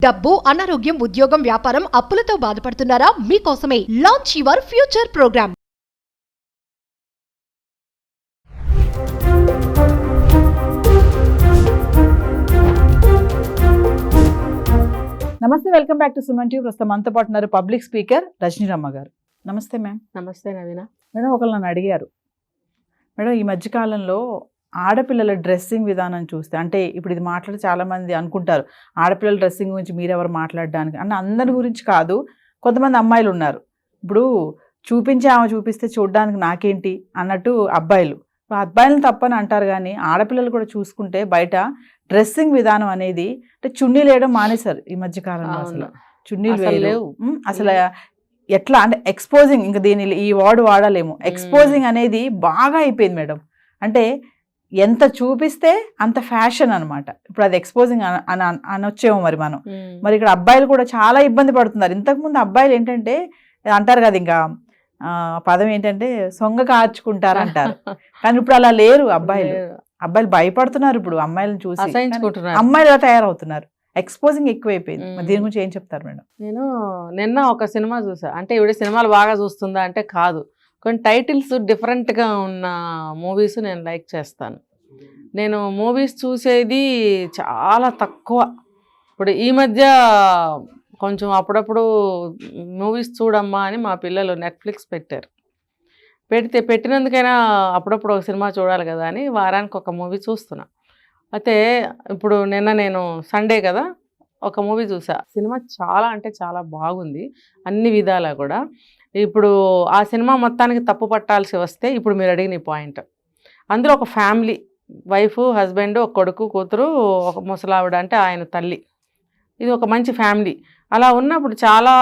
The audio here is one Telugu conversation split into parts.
డబ్బు, అనారోగ్యం, ఉద్యోగం, వ్యాపారం, అప్పులతో బాధపడుతున్నారా? మీకోసమే లాంచ్ యువర్ ఫ్యూచర్ ప్రోగ్రామ్. నమస్తే, welcome back to Suman TV. ప్రస్తుతం మనతో పాటు ఉన్నారు పబ్లిక్ స్పీకర్ రజనీరమ్మ గారు. నమస్తే మ్యామ్. నమస్తే నవీన. మేడం, ఒకళ్ళు నన్ను అడిగారు, మేడం ఈ మధ్యకాలంలో ఆడపిల్లల డ్రెస్సింగ్ విధానం చూస్తే, అంటే ఇప్పుడు ఇది మాట్లాడి చాలామంది అనుకుంటారు ఆడపిల్లల డ్రెస్సింగ్ గురించి మీరెవరు మాట్లాడడానికి అంటే, అందరి గురించి కాదు, కొంతమంది అమ్మాయిలు ఉన్నారు. ఇప్పుడు ఆమె చూపిస్తే చూడడానికి నాకేంటి అన్నట్టు అబ్బాయిలు అబ్బాయిలను తప్పని అంటారు, కానీ ఆడపిల్లలు కూడా చూసుకుంటే బయట డ్రెస్సింగ్ విధానం అనేది అంటే చున్నీలు వేయడం మానేశారు ఈ మధ్యకాలంలో. అసలు చున్నీలు వేయలేవు అసలు. ఎట్లా అంటే ఎక్స్పోజింగ్, ఇంకా ఈ వర్డ్ వాడలేము, ఎక్స్పోజింగ్ అనేది బాగా అయిపోయింది మేడం. అంటే ఎంత చూపిస్తే అంత ఫ్యాషన్ అనమాట. ఇప్పుడు అది ఎక్స్పోజింగ్ అనొచ్చేమో మరి ఇక్కడ అబ్బాయిలు కూడా చాలా ఇబ్బంది పడుతున్నారు. ఇంతకుముందు అబ్బాయిలు ఏంటంటే అంటారు కదా, ఇంకా పదం ఏంటంటే సొంగ కార్చుకుంటారు అంటారు, కానీ ఇప్పుడు అలా లేరు అబ్బాయిలు భయపడుతున్నారు ఇప్పుడు అమ్మాయిలను చూసి. అమ్మాయిలు ఎలా తయారవుతున్నారు, ఎక్స్పోజింగ్ ఎక్కువైపోయింది. దీని గురించి ఏం చెప్తారు మేడం? నేను నిన్న ఒక సినిమా చూసా. అంటే ఇవిడ సినిమాలు బాగా చూస్తుందా అంటే కాదు, కొన్ని టైటిల్స్ డిఫరెంట్గా ఉన్న మూవీస్ నేను లైక్ చేస్తాను. నేను మూవీస్ చూసేది చాలా తక్కువ. ఇప్పుడు ఈ మధ్య కొంచెం అప్పుడప్పుడు మూవీస్ చూడమ్మా అని మా పిల్లలు నెట్ఫ్లిక్స్ పెట్టినందుకైనా అప్పుడప్పుడు ఒక సినిమా చూడాలి కదా అని వారానికి ఒక మూవీ చూస్తున్నా. అయితే ఇప్పుడు నిన్న నేను సండే కదా ఒక మూవీ చూసా. సినిమా చాలా అంటే చాలా బాగుంది అన్ని విధాలా కూడా. ఇప్పుడు ఆ సినిమా మొత్తానికి తప్పు పట్టాల్సి వస్తే, ఇప్పుడు మీరు అడిగిన ఈ పాయింట్, అందులో ఒక ఫ్యామిలీ, వైఫ్, హస్బెండ్, ఒక కొడుకు, కూతురు, ఒక ముసలావిడ అంటే ఆయన తల్లి, ఇది ఒక మంచి ఫ్యామిలీ. అలా ఉన్నప్పుడు చాలా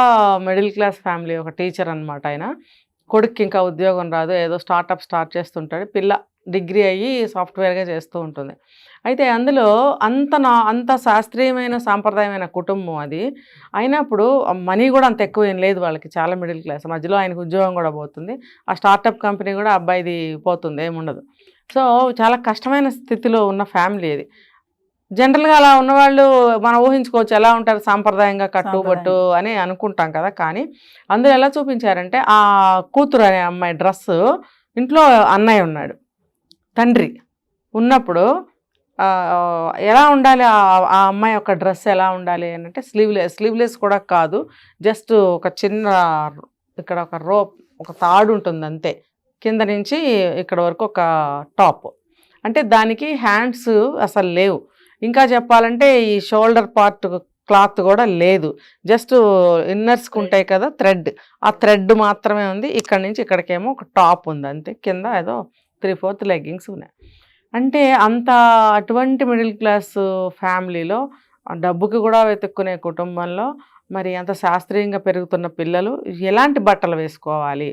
మిడిల్ క్లాస్ ఫ్యామిలీ. ఒక టీచర్ అనమాట ఆయన. కొడుక్కి ఇంకా ఉద్యోగం రాదు, ఏదో స్టార్ట్ చేస్తుంటాడు. పిల్ల డిగ్రీ అయ్యి సాఫ్ట్వేర్గా చేస్తూ ఉంటుంది. అయితే అందులో అంత శాస్త్రీయమైన సాంప్రదాయమైన కుటుంబం అది అయినప్పుడు మనీ కూడా అంత ఎక్కువ ఏం లేదు వాళ్ళకి, చాలా మిడిల్ క్లాస్. మధ్యలో ఆయనకు ఉద్యోగం కూడా పోతుంది, ఆ స్టార్టప్ కంపెనీ కూడా అబ్బాయిది పోతుంది, ఏముండదు. సో చాలా కష్టమైన స్థితిలో ఉన్న ఫ్యామిలీ అది. జనరల్గా అలా ఉన్నవాళ్ళు మనం ఊహించుకోవచ్చు ఎలా ఉంటారు, సాంప్రదాయంగా కట్టుబట్టు అని అనుకుంటాం కదా. కానీ అందులో ఎలా చూపించారంటే, ఆ కూతురు అనే అమ్మాయి డ్రెస్సు, ఇంట్లో అన్నయ్య ఉన్నాడు, తండ్రి ఉన్నప్పుడు ఎలా ఉండాలి, ఆ అమ్మాయి యొక్క డ్రెస్ ఎలా ఉండాలి అని అంటే స్లీవ్లెస్ కూడా కాదు, జస్ట్ ఒక చిన్న ఇక్కడ ఒక రోప్, ఒక తాడు ఉంటుంది అంతే, కింద నుంచి ఇక్కడ వరకు ఒక టాప్. అంటే దానికి హ్యాండ్స్ అసలు లేవు. ఇంకా చెప్పాలంటే ఈ షోల్డర్ పార్ట్ క్లాత్ కూడా లేదు, జస్ట్ ఇన్నర్స్కి ఉంటాయి కదా థ్రెడ్, ఆ థ్రెడ్ మాత్రమే ఉంది. ఇక్కడ నుంచి ఇక్కడికేమో ఒక టాప్ ఉంది అంతే, కింద ఏదో 3/4 లెగ్గింగ్స్ ఉన్నాయి. అంటే అటువంటి మిడిల్ క్లాస్ ఫ్యామిలీలో, డబ్బుకి కూడా వెతుక్కునే కుటుంబంలో, మరి అంత శాస్త్రీయంగా పెరుగుతున్న పిల్లలు ఎలాంటి బట్టలు వేసుకోవాలి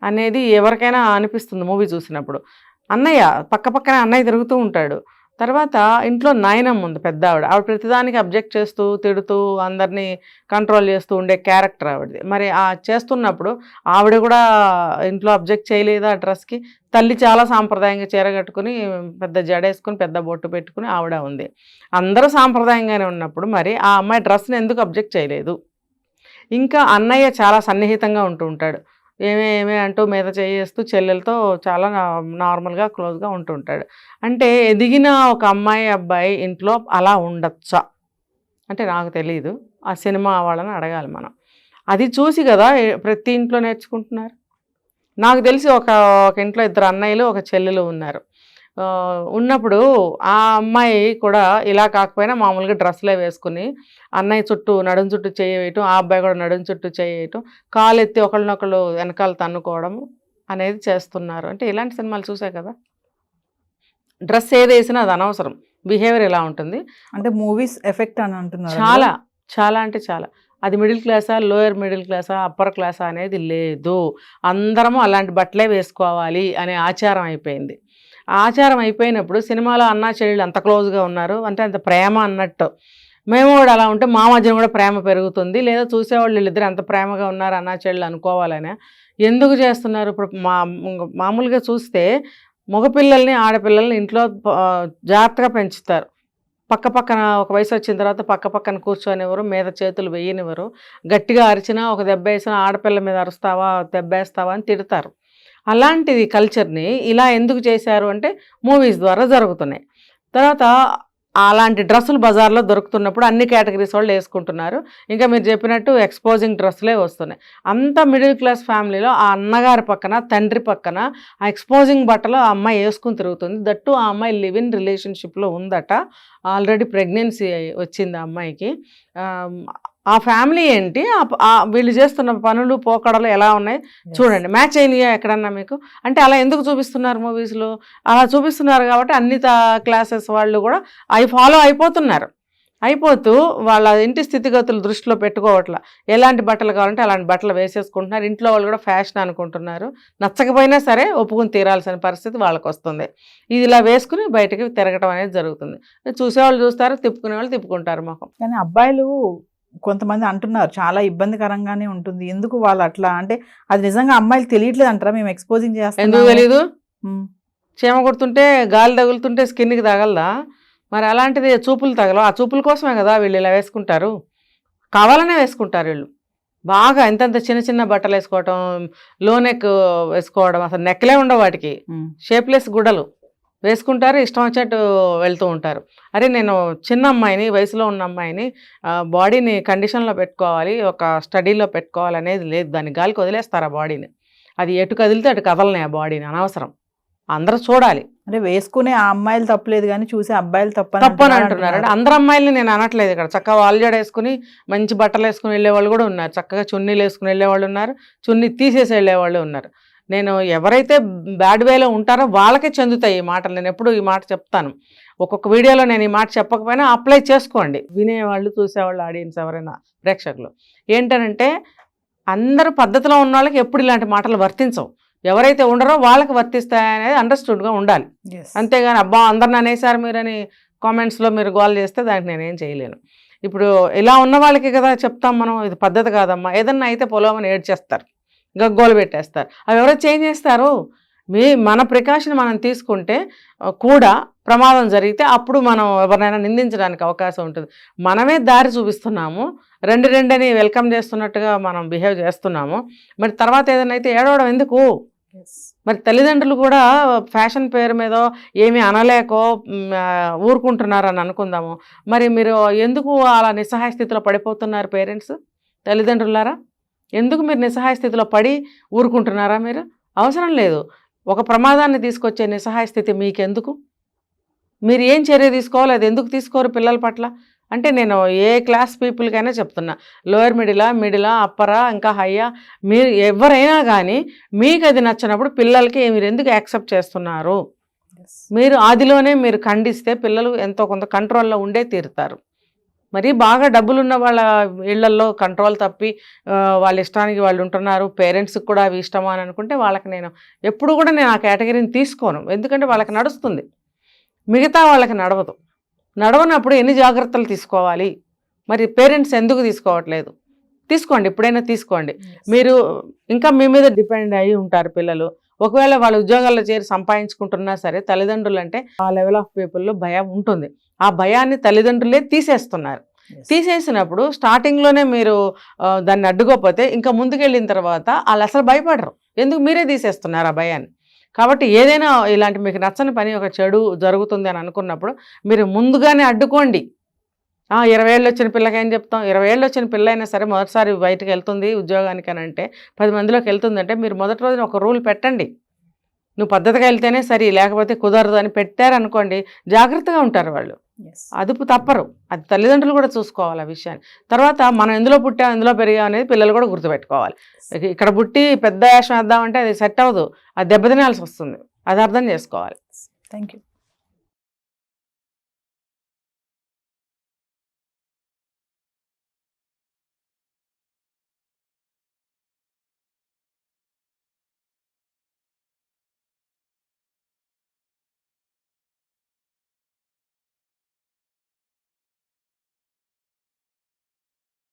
అనేది ఎవరికైనా అనిపిస్తుంది మూవీ చూసినప్పుడు. అన్నయ్య పక్కనే అన్నయ్య తిరుగుతూ ఉంటాడు. తర్వాత ఇంట్లో నాయనమ్మ ఉంది, పెద్ద ఆవిడ ప్రతిదానికి అబ్జెక్ట్ చేస్తూ తిడుతూ అందరినీ కంట్రోల్ చేస్తూ ఉండే క్యారెక్టర్ ఆవిడది. మరి ఆ చేస్తున్నప్పుడు ఆవిడ కూడా ఇంట్లో అబ్జెక్ట్ చేయలేదు ఆ డ్రెస్కి. తల్లి చాలా సాంప్రదాయంగా చీర కట్టుకుని, పెద్ద జడేసుకుని, పెద్ద బొట్టు పెట్టుకుని ఆవిడ ఉంది. అందరూ సాంప్రదాయంగానే ఉన్నప్పుడు మరి ఆ అమ్మాయి డ్రెస్ని ఎందుకు అబ్జెక్ట్ చేయలేదు? ఇంకా అన్నయ్య చాలా సన్నిహితంగా ఉంటూ ఉంటాడు, ఏమే అంటూ మీద చేస్తూ చెల్లెలతో చాలా నార్మల్గా క్లోజ్గా ఉంటుంటాడు. అంటే ఎదిగిన ఒక అమ్మాయి అబ్బాయి ఇంట్లో అలా ఉండొచ్చా అంటే నాకు తెలియదు, ఆ సినిమా వాళ్ళని అడగాలి మనం. అది చూసి కదా ప్రతి ఇంట్లో నేర్చుకుంటున్నారు. నాకు తెలిసి ఒక ఇంట్లో 2 అన్నయ్యలు, ఒక చెల్లెలు ఉన్నారు. ఉన్నప్పుడు ఆ అమ్మాయి కూడా ఇలా కాకపోయినా మామూలుగా డ్రెస్లే వేసుకుని అన్నయ్య చుట్టూ నడుం చుట్టూ చేయవేయటం, ఆ అబ్బాయి కూడా నడుం చుట్టూ చేయటం, కాలు ఎత్తి ఒకళ్ళనొకళ్ళు వెనకాల తన్నుకోవడం అనేది చేస్తున్నారు. అంటే ఇలాంటి సినిమాలు చూసే కదా. డ్రెస్ ఏది వేసినా అది అనవసరం, బిహేవియర్ ఎలా ఉంటుంది అంటే మూవీస్ ఎఫెక్ట్ అని అంటున్నారు. చాలా అంటే చాలా. అది మిడిల్ క్లాసా, లోయర్ మిడిల్ క్లాసా, అప్పర్ క్లాసా అనేది లేదు. అందరము అలాంటి బట్టలే వేసుకోవాలి అనే ఆచారం అయిపోయింది. ఆచారం అయిపోయినప్పుడు సినిమాలో అన్నా చెల్లెళ్ళు అంత క్లోజ్గా ఉన్నారు అంటే అంత ప్రేమ అన్నట్టు. మేము కూడా అలా ఉంటే మా మధ్యన కూడా ప్రేమ పెరుగుతుంది, లేదా చూసేవాళ్ళు వీళ్ళిద్దరు ఎంత ప్రేమగా ఉన్నారు అన్నా చెల్లెళ్ళు అనుకోవాలనే ఎందుకు చేస్తున్నారు? ఇప్పుడు మామూలుగా చూస్తే మగపిల్లల్ని, ఆడపిల్లల్ని ఇంట్లో జాగ్రత్తగా పెంచుతారు. పక్క పక్కన ఒక వయసు వచ్చిన తర్వాత పక్క పక్కన కూర్చొనివ్వరు, మీద చేతులు వేయనివ్వరు, గట్టిగా అరిచినా ఒక దెబ్బ వేసినా ఆడపిల్ల మీద అరుస్తావా దెబ్బేస్తావా అని తిడతారు. అలాంటిది కల్చర్ని ఇలా ఎందుకు చేశారు అంటే మూవీస్ ద్వారా జరుగుతున్నాయి. తర్వాత అలాంటి డ్రెస్సులు బజార్లో దొరుకుతున్నప్పుడు అన్ని కేటగిరీస్ వాళ్ళు వేసుకుంటున్నారు. ఇంకా మీరు చెప్పినట్టు ఎక్స్పోజింగ్ డ్రెస్సులే వస్తున్నాయి. అంత మిడిల్ క్లాస్ ఫ్యామిలీలో ఆ అన్నగారి పక్కన తండ్రి పక్కన ఆ ఎక్స్పోజింగ్ బట్టలు ఆ అమ్మాయి వేసుకుని తిరుగుతుంది. దట్టు ఆ అమ్మాయి లివ్ ఇన్ రిలేషన్షిప్లో ఉందట, ఆల్రెడీ ప్రెగ్నెన్సీ వచ్చింది ఆ అమ్మాయికి. ఆ ఫ్యామిలీ ఏంటి, వీళ్ళు చేస్తున్న పనులు పోకడలు ఎలా ఉన్నాయి చూడండి. మ్యాచ్ అయినాయా ఎక్కడన్నా మీకు? అంటే అలా ఎందుకు చూపిస్తున్నారు మూవీస్లో? అలా చూపిస్తున్నారు కాబట్టి అన్ని క్లాసెస్ వాళ్ళు కూడా అవి ఫాలో అయిపోతూ వాళ్ళ ఇంటి స్థితిగతులు దృష్టిలో పెట్టుకోవట్లా. ఎలాంటి బట్టలు కావాలంటే అలాంటి బట్టలు వేసేసుకుంటున్నారు. ఇంట్లో వాళ్ళు కూడా ఫ్యాషన్ అనుకుంటున్నారు. నచ్చకపోయినా సరే ఒప్పుకుని తీరాల్సిన పరిస్థితి వాళ్ళకి వస్తుంది. ఇది ఇలా వేసుకుని బయటకి తిరగటం అనేది జరుగుతుంది. చూసేవాళ్ళు చూస్తారు, తిప్పుకునే వాళ్ళు తిప్పుకుంటారు మొహం. కానీ అబ్బాయిలు కొంతమంది అంటున్నారు చాలా ఇబ్బందికరంగానే ఉంటుంది, ఎందుకు వాళ్ళు అట్లా అంటే అది నిజంగా అమ్మాయిలు తెలియట్లేదు అంటారా? మేము ఎక్స్పోజింగ్ చేస్తాం. ఎందుకు తెలీదు? చీమ కొడుతుంటే గాలి తగులుతుంటే స్కిన్కి తగలదా? మరి అలాంటిది చూపులు తగలవు. ఆ చూపుల కోసమే కదా వీళ్ళు ఇలా వేసుకుంటారు, కావాలనే వేసుకుంటారు వీళ్ళు. బాగా ఎంతంత చిన్న చిన్న బట్టలు వేసుకోవటం, లో నెక్ వేసుకోవడం, అసలు నెక్లే ఉండవు వాటికి, షేప్లెస్ గుడ్డలు వేసుకుంటారు, ఇష్టం వచ్చినట్టు వెళ్తూ ఉంటారు. అరే నేను చిన్న అమ్మాయిని, వయసులో ఉన్న అమ్మాయిని బాడీని కండిషన్లో పెట్టుకోవాలి, ఒక స్టడీలో పెట్టుకోవాలి అనేది లేదు. దాన్ని గాలికి వదిలేస్తారు ఆ బాడీని. అది ఎటు కదిలితే అటు కదలనే ఆ బాడీని, అనవసరం. అందరూ చూడాలి. అంటే వేసుకునే ఆ అమ్మాయిలు తప్పలేదు కానీ చూసే అబ్బాయిలు తప్పని అంటున్నారు. అంటే అందరు అమ్మాయిల్ని నేను అనట్లేదు ఇక్కడ. చక్కగా వాల్జడ వేసుకుని మంచి బట్టలు వేసుకుని వెళ్ళేవాళ్ళు కూడా ఉన్నారు, చక్కగా చున్నీలు వేసుకుని వెళ్ళేవాళ్ళు ఉన్నారు, చున్నీ తీసేసి వెళ్ళేవాళ్ళు ఉన్నారు. నేను ఎవరైతే బ్యాడ్ వేలో ఉంటారో వాళ్ళకే చెందుతాయి ఈ మాటలు. నేను ఎప్పుడు ఈ మాట చెప్తాను. ఒక్కొక్క వీడియోలో నేను ఈ మాట చెప్పకపోయినా అప్లై చేసుకోండి, వినేవాళ్ళు చూసేవాళ్ళు ఆడియన్స్ ఎవరైనా ప్రేక్షకులు. ఏంటనంటే అందరూ పద్ధతిలో ఉన్న వాళ్ళకి ఎప్పుడు ఇలాంటి మాటలు వర్తించవు. ఎవరైతే ఉండరో వాళ్ళకి వర్తిస్తాయనేది అండర్స్టూడ్గా ఉండాలి. అంతేగాని అబ్బా అందరిని అనేసారు మీరని కామెంట్స్లో మీరు గోల్ చేస్తే దానికి నేనేం చేయలేను. ఇప్పుడు ఇలా ఉన్న వాళ్ళకి కదా చెప్తాం మనం, ఇది పద్ధతి కాదమ్మా. ఏదన్నా అయితే పొలవని ఏడ్చేస్తారు, గగ్గోలు పెట్టేస్తారు. అవి ఎవరో చేంజ్ చేస్తారు. మన ప్రికాషన్ మనం తీసుకుంటే కూడా ప్రమాదం జరిగితే అప్పుడు మనం ఎవరినైనా నిందించడానికి అవకాశం ఉంటుంది. మనమే దారి చూపిస్తున్నాము, రెండని వెల్కమ్ చేస్తున్నట్టుగా మనం బిహేవ్ చేస్తున్నాము. మరి తర్వాత ఏదైనా అయితే ఏడవడం ఎందుకు? మరి తల్లిదండ్రులు కూడా ఫ్యాషన్ పేరు మీద ఏమీ అనలేకో ఊరుకుంటున్నారని అనుకుందాము. మరి మీరు ఎందుకు అలా నిస్సహాయ స్థితిలో పడిపోతున్నారు? పేరెంట్స్, తల్లిదండ్రులారా, ఎందుకు మీరు నిస్సహాయ స్థితిలో పడి ఊరుకుంటున్నారా? మీరు అవసరం లేదు. ఒక ప్రమాదాన్ని తీసుకొచ్చే నిస్సహాయ స్థితి మీకెందుకు? మీరు ఏం చర్య తీసుకోవాలి, అది ఎందుకు తీసుకోరు పిల్లల పట్ల? అంటే నేను ఏ క్లాస్ పీపుల్కైనా చెప్తున్నా, లోయర్ మిడిలా అప్పరా ఇంకా హయ్యా, మీరు ఎవరైనా కానీ మీకు అది నచ్చినప్పుడు పిల్లలకి మీరు ఎందుకు యాక్సెప్ట్ చేస్తున్నారు? మీరు ఆదిలోనే మీరు ఖండిస్తే పిల్లలు ఎంతో కొంత కంట్రోల్లో ఉండే తీరుతారు. మరి బాగా డబ్బులున్న వాళ్ళ ఇళ్లల్లో కంట్రోల్ తప్పి వాళ్ళ ఇష్టానికి వాళ్ళు ఉంటున్నారు, పేరెంట్స్కి కూడా అవి ఇష్టమా అని అనుకుంటే వాళ్ళకి నేను ఎప్పుడు కూడా నేను ఆ కేటగిరీని తీసుకోను. ఎందుకంటే వాళ్ళకి నడుస్తుంది, మిగతా వాళ్ళకి నడవదు. నడవనప్పుడు ఎన్ని జాగ్రత్తలు తీసుకోవాలి? మరి పేరెంట్స్ ఎందుకు తీసుకోవట్లేదు? తీసుకోండి, ఎప్పుడైనా తీసుకోండి. మీరు ఇంకా మీ మీద డిపెండ్ అయ్యి ఉంటారు పిల్లలు. ఒకవేళ వాళ్ళ ఉద్యోగాల్లో చేరి సంపాదించుకుంటున్నా సరే తల్లిదండ్రులు అంటే ఆ లెవెల్ ఆఫ్ పీపుల్లో భయం ఉంటుంది. ఆ భయాన్ని తల్లిదండ్రులే తీసేస్తున్నారు. తీసేసినప్పుడు స్టార్టింగ్లోనే మీరు దాన్ని అడ్డుకోకపోతే ఇంకా ముందుకెళ్ళిన తర్వాత వాళ్ళు అసలు భయపడరు. ఎందుకు? మీరే తీసేస్తున్నారు ఆ భయాన్ని. కాబట్టి ఏదైనా ఇలాంటి మీకు నచ్చని పని, ఒక చెడు జరుగుతుంది అని అనుకున్నప్పుడు మీరు ముందుగానే అడ్డుకోండి. 20 ఏళ్ళు వచ్చిన పిల్లకి ఏం చెప్తాం? 20 ఏళ్ళు వచ్చిన పిల్ల అయినా సరే మొదటిసారి బయటకు వెళ్తుంది ఉద్యోగానికి అని అంటే, 10 మందిలోకి వెళ్తుందంటే మీరు మొదటి రోజున ఒక రూల్ పెట్టండి. నువ్వు పద్ధతిగా వెళ్తేనే సరి, లేకపోతే కుదరదు అని పెట్టారనుకోండి, జాగ్రత్తగా ఉంటారు వాళ్ళు, అదుపు తప్పరు. అది తల్లిదండ్రులు కూడా చూసుకోవాలి ఆ విషయాన్ని. తర్వాత మనం ఎందులో పుట్టాం, ఎందులో పెరిగాం అనేది పిల్లలు కూడా గుర్తుపెట్టుకోవాలి. ఇక్కడ పుట్టి పెద్ద వేషం వేద్దామంటే అది సెట్ అవ్వదు, అది దెబ్బతినాల్సి వస్తుంది. అది అర్థం చేసుకోవాలి. Thank you.